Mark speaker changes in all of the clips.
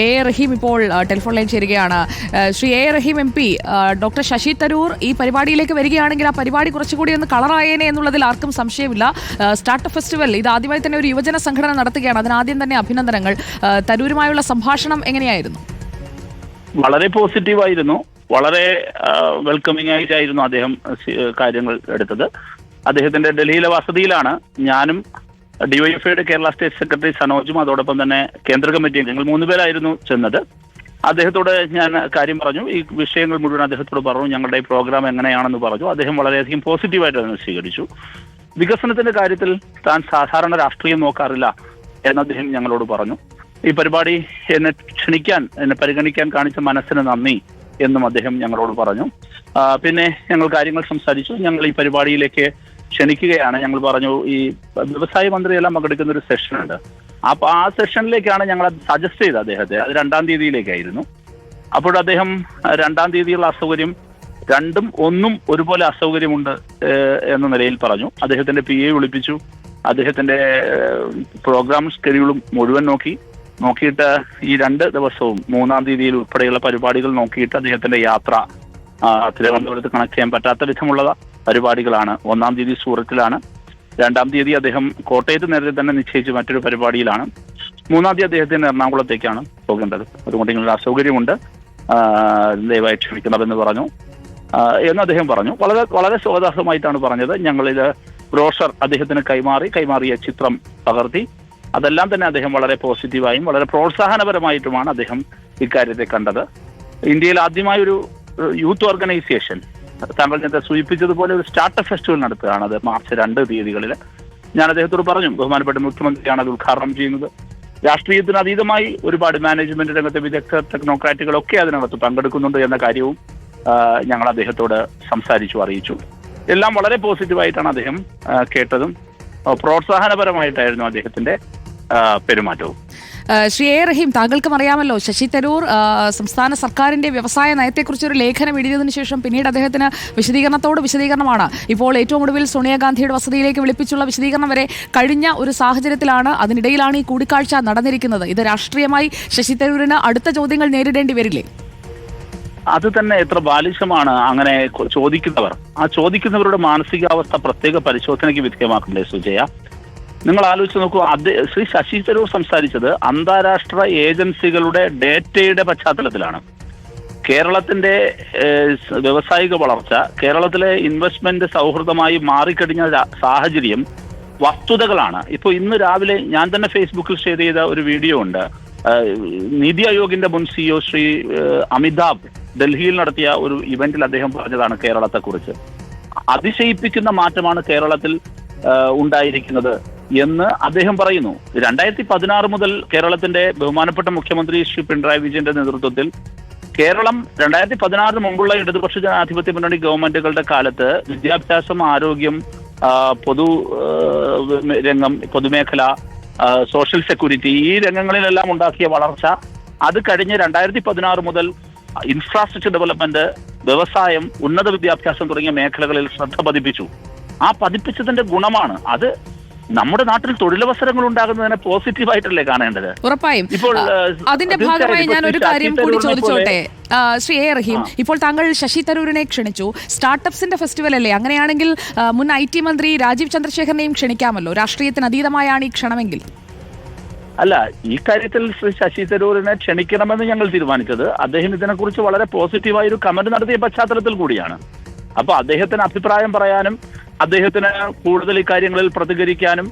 Speaker 1: A റഹീം ഇപ്പോൾ telephone line ചേരുകയാണ്. Shri A Rahim M P, doctor Shashi Tharoor ഈ പരിപാടിയിലേക്ക് വരികയാണെങ്കിൽ ആ പരിപാടി കുറച്ചുകൂടി ഒന്ന് കളറായേനെ എന്നുള്ളതിൽ ആർക്കും സംശയമില്ല. സ്റ്റാർട്ടപ്പ് ഫെസ്റ്റിവൽ ഇത് ആദ്യമായി തന്നെ ഒരു യുവജന സംഘടന നടത്തുകയാണ്. അതിനാദ്യം തന്നെ അഭിനന്ദനങ്ങൾ. തരൂരുമായുള്ള സംഭാഷണം എങ്ങനെയായിരുന്നു?
Speaker 2: വളരെ പോസിറ്റീവായിരുന്നു. വളരെ വെൽക്കമിംഗ് ആയിട്ടായിരുന്നു അദ്ദേഹം കാര്യങ്ങൾ എടുത്തത്. അദ്ദേഹത്തിന്റെ ഡൽഹിയിലെ വസതിയിലാണ് ഞാനും ഡിവൈഎഫ്ഐയുടെ കേരള സ്റ്റേറ്റ് സെക്രട്ടറി സനോജും അതോടൊപ്പം തന്നെ കേന്ദ്ര കമ്മിറ്റിയും ഞങ്ങൾ 3 പേരായിരുന്നു ചെന്നത്. അദ്ദേഹത്തോട് ഞാൻ കാര്യം പറഞ്ഞു, ഈ വിഷയങ്ങൾ മുഴുവൻ അദ്ദേഹത്തോട് പറഞ്ഞു, ഞങ്ങളുടെ പ്രോഗ്രാം എങ്ങനെയാണെന്ന് പറഞ്ഞു. അദ്ദേഹം വളരെയധികം പോസിറ്റീവായിട്ട് അതിനെ സ്വീകരിച്ചു. വികസനത്തിന്റെ കാര്യത്തിൽ താൻ സാധാരണ രാഷ്ട്രീയം നോക്കാറില്ല എന്ന് അദ്ദേഹം ഞങ്ങളോട് പറഞ്ഞു. ഈ പരിപാടി എന്നെ ക്ഷണിക്കാൻ, എന്നെ പരിഗണിക്കാൻ കാണിച്ച മനസ്സിന് നന്ദി എന്നും അദ്ദേഹം ഞങ്ങളോട് പറഞ്ഞു. പിന്നെ ഞങ്ങൾ കാര്യങ്ങൾ സംസാരിച്ചു. ഞങ്ങൾ ഈ പരിപാടിയിലേക്ക് ക്ഷണിക്കുകയാണ്. ഞങ്ങൾ പറഞ്ഞു, ഈ വ്യവസായ മന്ത്രിയെല്ലാം പങ്കെടുക്കുന്ന ഒരു സെഷൻ ഉണ്ട്. അപ്പൊ ആ സെഷനിലേക്കാണ് ഞങ്ങൾ സജസ്റ്റ് ചെയ്തത് അദ്ദേഹത്തെ. അത് 2-ാം തീയതിയിലേക്കായിരുന്നു. അപ്പോൾ അദ്ദേഹം 2-ാം തീയതിയുള്ള അസൗകര്യം 2ഉം 1ഉം ഒരുപോലെ അസൗകര്യമുണ്ട് എന്ന നിലയിൽ പറഞ്ഞു. അദ്ദേഹത്തിന്റെ PA വിളിപ്പിച്ചു. അദ്ദേഹത്തിന്റെ പ്രോഗ്രാം ഷെഡ്യൂളും മുഴുവൻ നോക്കിയിട്ട് ഈ 2 ദിവസവും 3-ാം തീയതിയിൽ ഉൾപ്പെടെയുള്ള പരിപാടികൾ നോക്കിയിട്ട് അദ്ദേഹത്തിന്റെ യാത്ര തിരുവനന്തപുരത്ത് കണക്ട് ചെയ്യാൻ പറ്റാത്ത വിധമുള്ള പരിപാടികളാണ്. 1-ാം തീയതി സൂറത്തിലാണ്, 2-ാം തീയതി അദ്ദേഹം കോട്ടയത്ത് നേരത്തെ തന്നെ നിശ്ചയിച്ച് മറ്റൊരു പരിപാടിയിലാണ്, 3-ാം തീയതി അദ്ദേഹത്തിന് എറണാകുളത്തേക്കാണ് പോകേണ്ടത്. അതുകൊണ്ട് ഇങ്ങനെ അസൗകര്യമുണ്ട്, ദയവായി ക്ഷമിക്കണമെന്ന് പറഞ്ഞു എന്ന് അദ്ദേഹം പറഞ്ഞു. വളരെ വളരെ സ്വാഗതാർഹമായിട്ടാണ് പറഞ്ഞത്. ഞങ്ങളിത് ബ്രോഷർ അദ്ദേഹത്തിന് കൈമാറിയ ചിത്രം പകർത്തി. അതെല്ലാം തന്നെ അദ്ദേഹം വളരെ പോസിറ്റീവായും വളരെ പ്രോത്സാഹനപരമായിട്ടുമാണ് അദ്ദേഹം ഇക്കാര്യത്തെ കണ്ടത്. ഇന്ത്യയിൽ ആദ്യമായ ഒരു യൂത്ത് ഓർഗനൈസേഷൻ, താങ്കൾ നേരത്തെ സൂചിപ്പിച്ചതുപോലെ ഒരു സ്റ്റാർട്ടപ്പ് ഫെസ്റ്റിവൽ നടത്തുകയാണ്. അത് മാർച്ച് 2 തീയതികളിൽ. ഞാൻ അദ്ദേഹത്തോട് പറഞ്ഞു, ബഹുമാനപ്പെട്ട മുഖ്യമന്ത്രിയാണ് അത് ഉദ്ഘാടനം ചെയ്യുന്നത്. രാഷ്ട്രീയത്തിന് അതീതമായി ഒരുപാട് മാനേജ്മെന്റ് രംഗത്തെ വിദഗ്ധർ, ടെക്നോക്രാറ്റുകളൊക്കെ അതിനകത്ത് പങ്കെടുക്കുന്നുണ്ട് എന്ന കാര്യവും ഞങ്ങൾ അദ്ദേഹത്തോട് സംസാരിച്ചു, അറിയിച്ചു. എല്ലാം വളരെ പോസിറ്റീവായിട്ടാണ് അദ്ദേഹം കേട്ടതും പ്രോത്സാഹനപരമായിട്ടായിരുന്നു അദ്ദേഹത്തിന്റെ പെരുമാറ്റവും.
Speaker 1: ശ്രീ എ റഹീം, താങ്കൾക്കും അറിയാമല്ലോ, ശശി തരൂർ സംസ്ഥാന സർക്കാരിന്റെ വ്യവസായ നയത്തെക്കുറിച്ച് ഒരു ലേഖനം എഴുതിയതിനു ശേഷം പിന്നീട് അദ്ദേഹത്തിന് വിശദീകരണമാണ്. ഇപ്പോൾ ഏറ്റവും ഒടുവിൽ സോണിയാഗാന്ധിയുടെ വസതിയിലേക്ക് വിളിപ്പിച്ചുള്ള വിശദീകരണം വരെ കഴിഞ്ഞ ഒരു സാഹചര്യത്തിലാണ്, അതിനിടയിലാണ് ഈ കൂടിക്കാഴ്ച നടന്നിരിക്കുന്നത്. ഇത് രാഷ്ട്രീയമായി ശശി തരൂരിന് അടുത്ത ചോദ്യങ്ങൾ നേരിടേണ്ടി വരില്ലേ?
Speaker 2: അത് തന്നെ എത്ര ബാലിശമാണ് അങ്ങനെ ചോദിക്കുന്നവർ. ആ ചോദിക്കുന്നവരുടെ മാനസികാവസ്ഥ പ്രത്യേക പരിശോധനയ്ക്ക് വിധേയമാക്കണ്ടേ സുജയ? നിങ്ങൾ ആലോചിച്ച് നോക്കൂ. ശ്രീ ശശി തരൂർ സംസാരിച്ചത് അന്താരാഷ്ട്ര ഏജൻസികളുടെ ഡേറ്റയുടെ പശ്ചാത്തലത്തിലാണ്. കേരളത്തിന്റെ വ്യവസായിക വളർച്ച, കേരളത്തിലെ ഇൻവെസ്റ്റ്മെന്റ് സൗഹൃദമായി മാറിക്കഴിഞ്ഞ സാഹചര്യം വസ്തുതകളാണ്. ഇപ്പോൾ ഇന്ന് രാവിലെ ഞാൻ തന്നെ ഫേസ്ബുക്കിൽ ഷെയർ ചെയ്ത ഒരു വീഡിയോ ഉണ്ട്. നീതി ആയോഗിന്റെ മുൻ CEO ശ്രീ അമിതാഭ് ഡൽഹിയിൽ നടത്തിയ ഒരു ഇവന്റിൽ അദ്ദേഹം പറഞ്ഞതാണ് കേരളത്തെക്കുറിച്ച്. അതിശയിപ്പിക്കുന്ന മാറ്റമാണ് കേരളത്തിൽ ഉണ്ടായിരിക്കുന്നത് എന്ന് അദ്ദേഹം പറയുന്നു. 2016 മുതൽ കേരളത്തിന്റെ ബഹുമാനപ്പെട്ട മുഖ്യമന്ത്രി ശ്രീ പിണറായി വിജയന്റെ നേതൃത്വത്തിൽ കേരളം 2016 മുമ്പുള്ള ഇടതുപക്ഷ ജനാധിപത്യ മുന്നണി ഗവൺമെന്റുകളുടെ കാലത്ത് വിദ്യാഭ്യാസം, ആരോഗ്യം, രംഗം, പൊതുമേഖല, സോഷ്യൽ സെക്യൂരിറ്റി, ഈ രംഗങ്ങളിലെല്ലാം ഉണ്ടാക്കിയ വളർച്ച, അത് കഴിഞ്ഞ് 2016 മുതൽ ഇൻഫ്രാസ്ട്രക്ചർ ഡെവലപ്മെന്റ്, വ്യവസായം, ഉന്നത വിദ്യാഭ്യാസം തുടങ്ങിയ മേഖലകളിൽ ശ്രദ്ധ പതിപ്പിച്ചു. ആ പതിപ്പിച്ചതിന്റെ ഗുണമാണ് അത്. നമ്മുടെ നാട്ടിൽ തൊഴിലവസരങ്ങൾ ഉണ്ടാകുന്നതിനെ പോസിറ്റീവായിട്ടല്ലേ കാണേണ്ടത്?
Speaker 1: ഉറപ്പായും. ഇപ്പോൾ അതിന്റെ ഭാഗമായി ഞാൻ ഒരു കാര്യം കൂടി ചോദിച്ചോട്ടെ ശ്രീ എ റഹീം, ഇപ്പോൾ താങ്കൾ ശശി തരൂരിനെ ക്ഷണിച്ചു, സ്റ്റാർട്ടപ്സിന്റെ ഫെസ്റ്റിവൽ അല്ലേ? അങ്ങനെയാണെങ്കിൽ മുൻ IT മന്ത്രി രാജീവ് ചന്ദ്രശേഖരനെയും ക്ഷണിക്കാമല്ലോ. രാഷ്ട്രീയത്തിന് അതീതമായാണ് ഈ ക്ഷണമെങ്കിൽ.
Speaker 2: അല്ല, ഈ കാര്യത്തിൽ ശ്രീ ശശി തരൂരിനെ ക്ഷണിക്കണമെന്ന് ഞങ്ങൾ തീരുമാനിച്ചത് അദ്ദേഹം ഇതിനെക്കുറിച്ച് വളരെ പോസിറ്റീവായ ഒരു കമന്റ് നടത്തിയ പശ്ചാത്തലത്തിൽ കൂടിയാണ്. അപ്പൊ അദ്ദേഹത്തിന് അഭിപ്രായം പറയാനും അദ്ദേഹത്തിന് കൂടുതൽ ഇക്കാര്യങ്ങളിൽ പ്രതികരിക്കാനും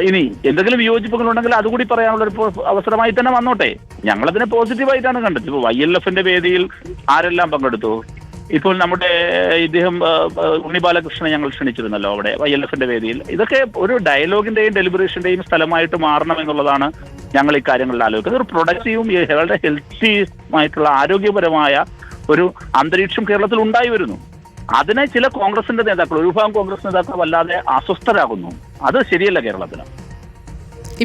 Speaker 2: ഇനി എന്തെങ്കിലും വിയോജിപ്പുകൾ ഉണ്ടെങ്കിൽ അതുകൂടി പറയാനുള്ള ഒരു അവസരമായി തന്നെ വന്നോട്ടെ. ഞങ്ങളതിനെ പോസിറ്റീവായിട്ടാണ് കണ്ടത്. ഇപ്പോൾ YLF-ന്റെ വേദിയിൽ ആരെല്ലാം പങ്കെടുത്തു? ഇപ്പോൾ നമ്മുടെ ഇദ്ദേഹം ഉണ്ണി ബാലകൃഷ്ണനെ ഞങ്ങൾ ക്ഷണിച്ചിരുന്നല്ലോ അവിടെ YLF-ന്റെ വേദിയിൽ. ഇതൊക്കെ ഒരു ഡയലോഗിന്റെയും ഡെലിബറേഷന്റെയും സ്ഥലമായിട്ട് മാറണം എന്നുള്ളതാണ് ഞങ്ങൾ ഇക്കാര്യങ്ങളിൽ ആലോചിക്കുന്നത്. ഒരു പ്രൊഡക്റ്റീവും വളരെ ഹെൽത്തിയുമായിട്ടുള്ള ആരോഗ്യപരമായ ഒരു അന്തരീക്ഷം കേരളത്തിൽ ഉണ്ടായി വരുന്നു. അതിനെ ചില കോൺഗ്രസിന്റെ നേതാക്കൾ, ഒരു വിഭാഗം കോൺഗ്രസ് നേതാക്കൾ വല്ലാതെ അസ്വസ്ഥരാകുന്നു. അത് ശരിയല്ല കേരളത്തിന്.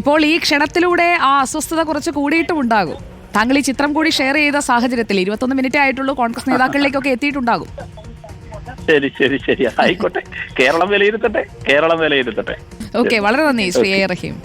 Speaker 1: ഇപ്പോൾ ഈ ക്ഷണത്തിലൂടെ ആ അസ്വസ്ഥത കുറച്ച് കൂടിയിട്ടും ഉണ്ടാകും. താങ്കൾ ഈ ചിത്രം കൂടി ഷെയർ ചെയ്ത സാഹചര്യത്തിൽ 21 മിനിറ്റ് ആയിട്ടുള്ളൂ, കോൺഗ്രസ് നേതാക്കളിലേക്കൊക്കെ എത്തിയിട്ടുണ്ടാകും.
Speaker 2: ശരി ആയിക്കോട്ടെ. കേരളം വിലയിരുത്തട്ടെ.
Speaker 1: ഓക്കെ, വളരെ നന്ദി ശ്രീ എ റഹീം.